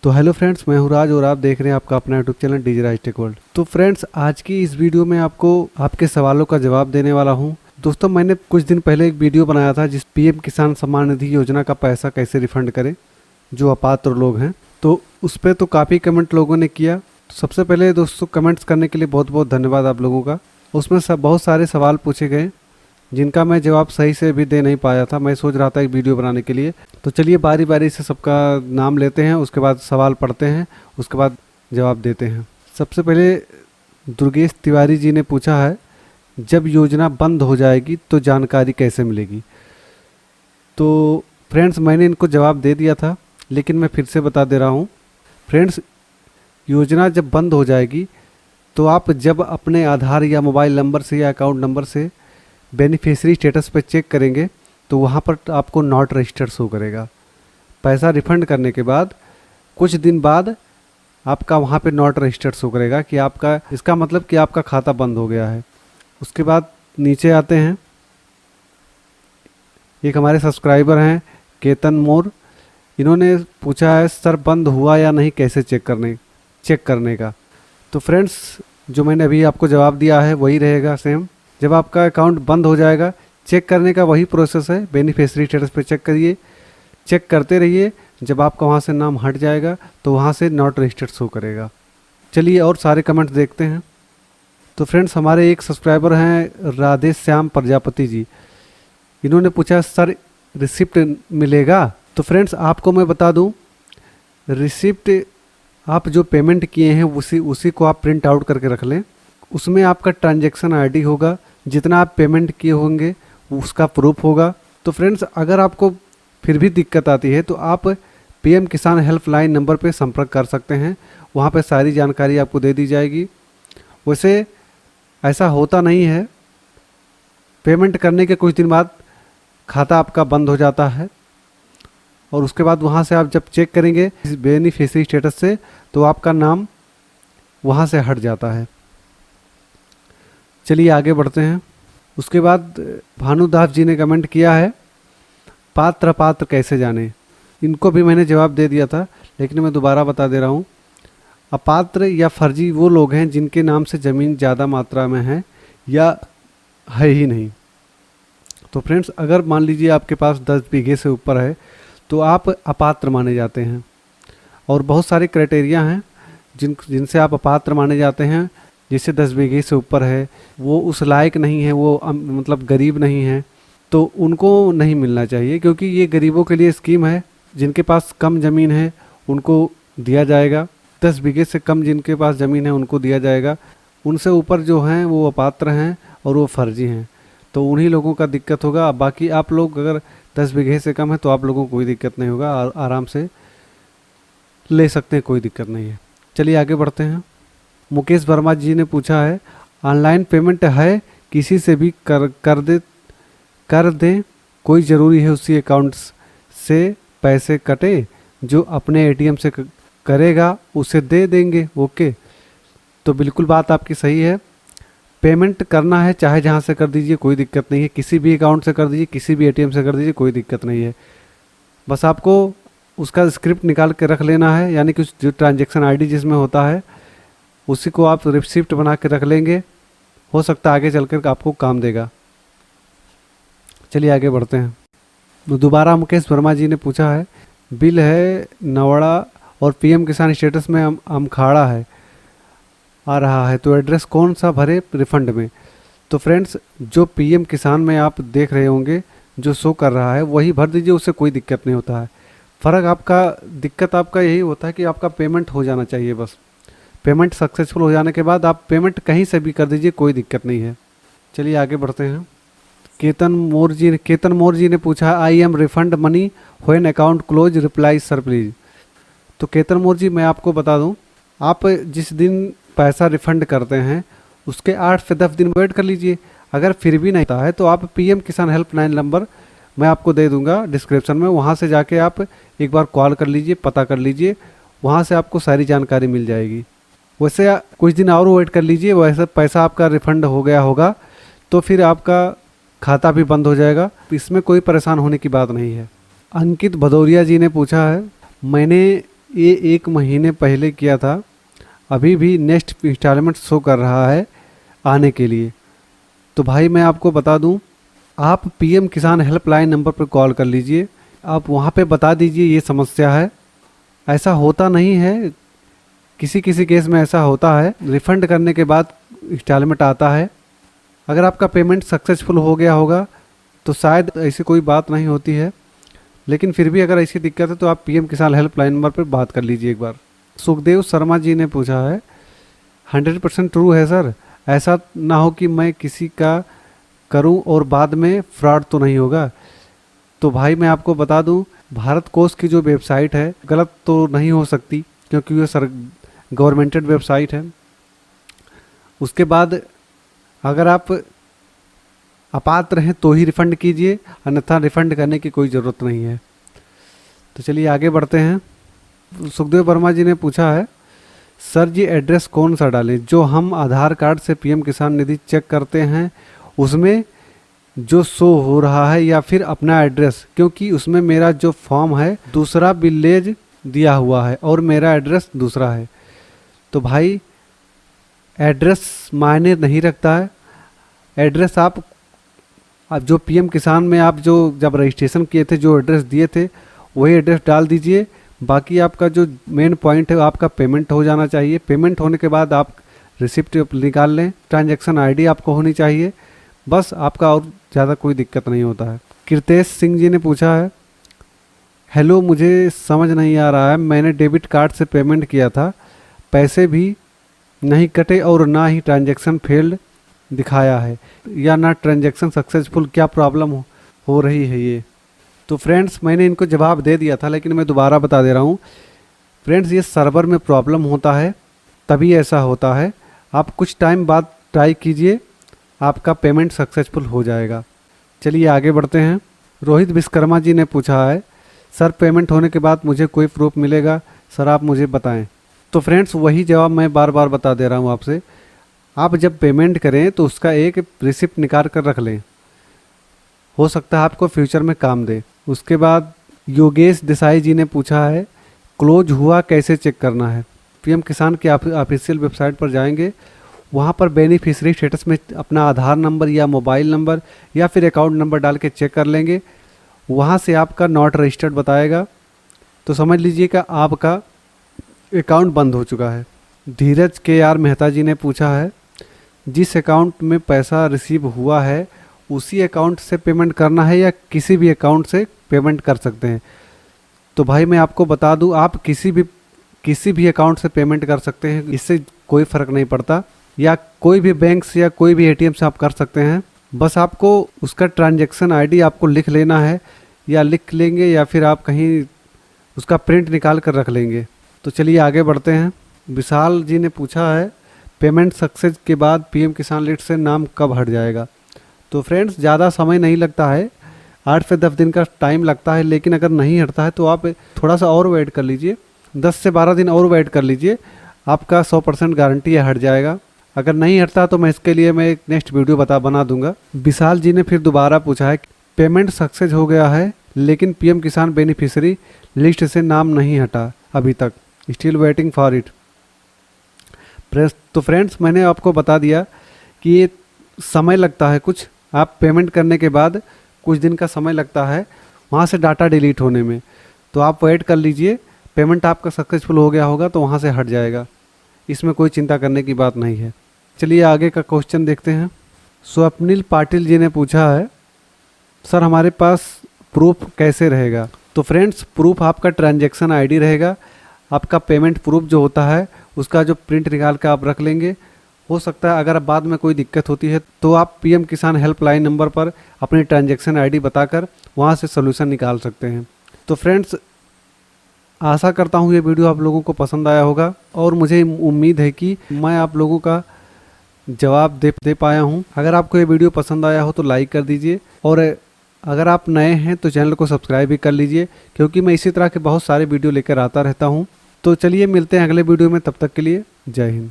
तो hello friends, मैं हूं राज और आप देख रहे हैं आपका अपना यूट्यूब चैनल डीजे राज टेक वर्ल्ड। तो फ्रेंड्स, आज की इस वीडियो में आपको आपके सवालों का जवाब देने वाला हूं। दोस्तों, मैंने कुछ दिन पहले एक वीडियो बनाया था जिस पीएम किसान सम्मान निधि योजना का पैसा कैसे रिफंड करें जो अपात्र लोग हैं। तो उस पर तो काफ़ी कमेंट लोगों ने किया। तो सबसे पहले दोस्तों, कमेंट्स करने के लिए बहुत बहुत धन्यवाद आप लोगों का। उसमें बहुत सारे सवाल पूछे गए जिनका मैं जवाब सही से भी दे नहीं पाया था। मैं सोच रहा था एक वीडियो बनाने के लिए। तो चलिए बारी बारी से सबका नाम लेते हैं, उसके बाद सवाल पढ़ते हैं, उसके बाद जवाब देते हैं। सबसे पहले दुर्गेश तिवारी जी ने पूछा है, जब योजना बंद हो जाएगी तो जानकारी कैसे मिलेगी। तो फ्रेंड्स, मैंने इनको जवाब दे दिया था, लेकिन मैं फिर से बता दे रहा हूँ। फ्रेंड्स, योजना जब बंद हो जाएगी तो आप जब अपने आधार या मोबाइल नंबर से या अकाउंट नंबर से बेनिफिशियरी स्टेटस पर चेक करेंगे तो वहाँ पर आपको नॉट रजिस्टर्ड शो करेगा। पैसा रिफ़ंड करने के बाद कुछ दिन बाद आपका वहाँ पे नॉट रजिस्टर्ड शो करेगा कि आपका, इसका मतलब कि आपका खाता बंद हो गया है। उसके बाद नीचे आते हैं, एक हमारे सब्सक्राइबर हैं केतन मोर। इन्होंने पूछा है, सर बंद हुआ या नहीं कैसे चेक करने का। तो फ्रेंड्स, जो मैंने अभी आपको जवाब दिया है वही रहेगा सेम। जब आपका अकाउंट बंद हो जाएगा, चेक करने का वही प्रोसेस है। बेनिफिशियरी स्टेटस पे चेक करिए, चेक करते रहिए। जब आपका वहाँ से नाम हट जाएगा तो वहाँ से नॉट रजिस्टर्ड शो करेगा। चलिए और सारे कमेंट्स देखते हैं। तो फ्रेंड्स, हमारे एक सब्सक्राइबर हैं राधे श्याम प्रजापति जी। इन्होंने पूछा, सर रिसिप्ट मिलेगा। तो फ्रेंड्स, आपको मैं बता दूँ, रिसिप्ट आप जो पेमेंट किए हैं उसी को आप प्रिंट आउट करके रख लें। उसमें आपका ट्रांजैक्शन आईडी होगा, जितना आप पेमेंट किए होंगे उसका प्रूफ होगा। तो फ्रेंड्स, अगर आपको फिर भी दिक्कत आती है तो आप पीएम किसान हेल्पलाइन नंबर पे संपर्क कर सकते हैं। वहाँ पे सारी जानकारी आपको दे दी जाएगी। वैसे ऐसा होता नहीं है, पेमेंट करने के कुछ दिन बाद खाता आपका बंद हो जाता है और उसके बाद वहाँ से आप जब चेक करेंगे बेनिफिशियरी स्टेटस से तो आपका नाम वहाँ से हट जाता है। चलिए आगे बढ़ते हैं। उसके बाद भानुदास जी ने कमेंट किया है, पात्र कैसे जाने। इनको भी मैंने जवाब दे दिया था, लेकिन मैं दोबारा बता दे रहा हूँ। अपात्र या फर्जी वो लोग हैं जिनके नाम से ज़मीन ज़्यादा मात्रा में है या है ही नहीं। तो फ्रेंड्स, अगर मान लीजिए आपके पास 10 बीघे से ऊपर है तो आप अपात्र माने जाते हैं। और बहुत सारे क्राइटेरिया हैं जिनसे आप अपात्र माने जाते हैं। जैसे 10 बीघे से ऊपर है, वो उस लायक नहीं है, वो मतलब गरीब नहीं है, तो उनको नहीं मिलना चाहिए, क्योंकि ये गरीबों के लिए स्कीम है। जिनके पास कम ज़मीन है उनको दिया जाएगा, 10 बीघे से कम जिनके पास ज़मीन है उनको दिया जाएगा। उनसे ऊपर जो हैं वो अपात्र हैं और वो फर्जी हैं, तो उन्हीं लोगों का दिक्कत होगा। बाकी आप लोग अगर 10 बीघे से कम है तो आप लोगों को कोई दिक्कत नहीं होगा, आराम से ले सकते हैं, कोई दिक्कत नहीं है। चलिए आगे बढ़ते हैं। मुकेश वर्मा जी ने पूछा है, ऑनलाइन पेमेंट है, किसी से भी कर दें, कोई ज़रूरी है उसी अकाउंट से पैसे कटे, जो अपने एटीएम से करेगा उसे दे देंगे। ओके, तो बिल्कुल बात आपकी सही है। पेमेंट करना है चाहे जहाँ से कर दीजिए, कोई दिक्कत नहीं है। किसी भी अकाउंट से कर दीजिए, किसी भी एटीएम से कर दीजिए, कोई दिक्कत नहीं है। बस आपको उसका स्क्रिप्ट निकाल के रख लेना है, यानी कि जो ट्रांजैक्शन आईडी जिसमें होता है उसी को आप रिसिप्ट बना के रख लेंगे। हो सकता है आगे चलकर आपको काम देगा। चलिए आगे बढ़ते हैं। दोबारा मुकेश वर्मा जी ने पूछा है, बिल है नवाड़ा और पीएम किसान स्टेटस में अमखाड़ा है आ रहा है, तो एड्रेस कौन सा भरे रिफंड में। तो फ्रेंड्स, जो पीएम किसान में आप देख रहे होंगे जो शो कर रहा है वही भर दीजिए, उससे कोई दिक्कत नहीं होता है। दिक्कत आपका यही होता है कि आपका पेमेंट हो जाना चाहिए। बस पेमेंट सक्सेसफुल हो जाने के बाद आप पेमेंट कहीं से भी कर दीजिए, कोई दिक्कत नहीं है। चलिए आगे बढ़ते हैं। केतन मोर जी ने पूछा, I am refund money when account close, reply sir please. तो केतन मोर जी, मैं आपको बता दूं, आप जिस दिन पैसा रिफंड करते हैं उसके 8 से 10 दिन वेट कर लीजिए। अगर फिर भी नहीं होता है तो आप पीएम किसान हेल्पलाइन नंबर मैं आपको दे दूंगा डिस्क्रिप्शन में, वहाँ से जाके आप एक बार कॉल कर लीजिए, पता कर लीजिए, वहाँ से आपको सारी जानकारी मिल जाएगी। वैसे कुछ दिन और वेट कर लीजिए, वैसे पैसा आपका रिफ़ंड हो गया होगा तो फिर आपका खाता भी बंद हो जाएगा। इसमें कोई परेशान होने की बात नहीं है। अंकित भदौरिया जी ने पूछा है, मैंने ये 1 महीने पहले किया था, अभी भी नेक्स्ट इंस्टॉलमेंट शो कर रहा है आने के लिए। तो भाई मैं आपको बता दूं, आप पीएम किसान हेल्पलाइन नंबर पर कॉल कर लीजिए, आप वहां पे बता दीजिए ये समस्या है। ऐसा होता नहीं है, किसी किसी केस में ऐसा होता है, रिफ़ंड करने के बाद इंस्टॉलमेंट आता है। अगर आपका पेमेंट सक्सेसफुल हो गया होगा तो शायद ऐसी कोई बात नहीं होती है, लेकिन फिर भी अगर ऐसी दिक्कत है तो आप पीएम किसान हेल्पलाइन नंबर पर बात कर लीजिए एक बार। सुखदेव शर्मा जी ने पूछा है, 100% ट्रू है सर, ऐसा ना हो कि मैं किसी का करूं और बाद में फ्रॉड तो नहीं होगा। तो भाई मैं आपको बता दूं, भारत कोष की जो वेबसाइट है गलत तो नहीं हो सकती, क्योंकि ये सर गवर्नमेंटेड वेबसाइट है। उसके बाद अगर आप अपात्र हैं तो ही रिफ़ंड कीजिए, अन्यथा रिफ़ंड करने की कोई ज़रूरत नहीं है। तो चलिए आगे बढ़ते हैं। सुखदेव वर्मा जी ने पूछा है, सर जी एड्रेस कौन सा डालें? जो हम आधार कार्ड से पीएम किसान निधि चेक करते हैं उसमें जो शो हो रहा है, या फिर अपना एड्रेस? क्योंकि उसमें मेरा जो फॉर्म है दूसरा विलेज दिया हुआ है और मेरा एड्रेस दूसरा है। तो भाई एड्रेस मायने नहीं रखता है। एड्रेस आप जो पीएम किसान में आप जो जब रजिस्ट्रेशन किए थे जो एड्रेस दिए थे वही एड्रेस डाल दीजिए। बाकी आपका जो मेन पॉइंट है आपका पेमेंट हो जाना चाहिए। पेमेंट होने के बाद आप रिसिप्ट निकाल लें, ट्रांजैक्शन आईडी आपको होनी चाहिए, बस आपका और ज़्यादा कोई दिक्कत नहीं होता है। कृतेश सिंह जी ने पूछा है, हेलो मुझे समझ नहीं आ रहा है, मैंने डेबिट कार्ड से पेमेंट किया था, पैसे भी नहीं कटे और ना ही ट्रांजैक्शन फेल्ड दिखाया है, या ना ट्रांजैक्शन सक्सेसफुल, क्या प्रॉब्लम हो रही है ये? तो फ्रेंड्स मैंने इनको जवाब दे दिया था, लेकिन मैं दोबारा बता दे रहा हूँ। फ्रेंड्स ये सर्वर में प्रॉब्लम होता है तभी ऐसा होता है। आप कुछ टाइम बाद ट्राई कीजिए, आपका पेमेंट सक्सेसफुल हो जाएगा। चलिए आगे बढ़ते हैं। रोहित विश्वकर्मा जी ने पूछा है, सर पेमेंट होने के बाद मुझे कोई प्रूफ मिलेगा? सर आप मुझे बताएं। तो फ्रेंड्स वही जवाब मैं बार बार बता दे रहा हूँ आपसे। आप जब पेमेंट करें तो उसका एक रिसिप्ट निकाल कर रख लें, हो सकता है आपको फ्यूचर में काम दे। उसके बाद योगेश देसाई जी ने पूछा है, क्लोज हुआ कैसे चेक करना है? पीएम किसान की ऑफिशियल वेबसाइट पर जाएंगे, वहाँ पर बेनिफिशियरी स्टेटस में अपना आधार नंबर या मोबाइल नंबर या फिर अकाउंट नंबर डाल के चेक कर लेंगे। वहाँ से आपका नॉट रजिस्टर्ड बताएगा, तो समझ लीजिएगा आपका अकाउंट बंद हो चुका है। धीरज के आर मेहता जी ने पूछा है, जिस अकाउंट में पैसा रिसीव हुआ है उसी अकाउंट से पेमेंट करना है या किसी भी अकाउंट से पेमेंट कर सकते हैं? तो भाई मैं आपको बता दूं, आप किसी भी अकाउंट से पेमेंट कर सकते हैं, इससे कोई फ़र्क नहीं पड़ता, या कोई भी बैंक से या कोई भी एटीएम से आप कर सकते हैं। बस आपको उसका ट्रांजैक्शन आईडी आपको लिख लेना है, या लिख लेंगे या फिर आप कहीं उसका प्रिंट निकाल कर रख लेंगे। तो चलिए आगे बढ़ते हैं। विशाल जी ने पूछा है, पेमेंट सक्सेस के बाद पीएम किसान लिस्ट से नाम कब हट जाएगा? तो फ्रेंड्स ज़्यादा समय नहीं लगता है, 8 से 10 दिन का टाइम लगता है, लेकिन अगर नहीं हटता है तो आप थोड़ा सा और वेट कर लीजिए, 10 से 12 दिन और वेट कर लीजिए, आपका 100% गारंटी है हट जाएगा। अगर नहीं हटता तो मैं इसके लिए मैं एक नेक्स्ट वीडियो बना दूंगा। विशाल जी ने फिर दोबारा पूछा है, पेमेंट सक्सेस हो गया है लेकिन पीएम किसान बेनिफिशियरी लिस्ट से नाम नहीं हटा अभी तक, स्टिल वेटिंग फॉर इट। तो फ्रेंड्स मैंने आपको बता दिया कि ये समय लगता है कुछ, आप पेमेंट करने के बाद कुछ दिन का समय लगता है वहाँ से डाटा डिलीट होने में, तो आप वेट कर लीजिए, पेमेंट आपका सक्सेसफुल हो गया होगा तो वहाँ से हट जाएगा, इसमें कोई चिंता करने की बात नहीं है। चलिए आगे का क्वेश्चन देखते हैं। स्वप्निल पाटिल जी ने पूछा है, सर हमारे पास प्रूफ कैसे रहेगा? तो फ्रेंड्स प्रूफ आपका ट्रांजैक्शन आईडी रहेगा, आपका पेमेंट प्रूफ जो होता है उसका जो प्रिंट निकाल कर आप रख लेंगे। हो सकता है अगर बाद में कोई दिक्कत होती है तो आप पीएम किसान हेल्पलाइन नंबर पर अपनी ट्रांजैक्शन आईडी बताकर वहाँ से सोल्यूशन निकाल सकते हैं। तो फ्रेंड्स आशा करता हूँ ये वीडियो आप लोगों को पसंद आया होगा, और मुझे उम्मीद है कि मैं आप लोगों का जवाब दे पाया हूँ। अगर आपको ये वीडियो पसंद आया हो तो लाइक कर दीजिए, और अगर आप नए हैं तो चैनल को सब्सक्राइब भी कर लीजिए, क्योंकि मैं इसी तरह के बहुत सारे वीडियो लेकर आता रहता हूँ। तो चलिए मिलते हैं अगले वीडियो में, तब तक के लिए जय हिंद।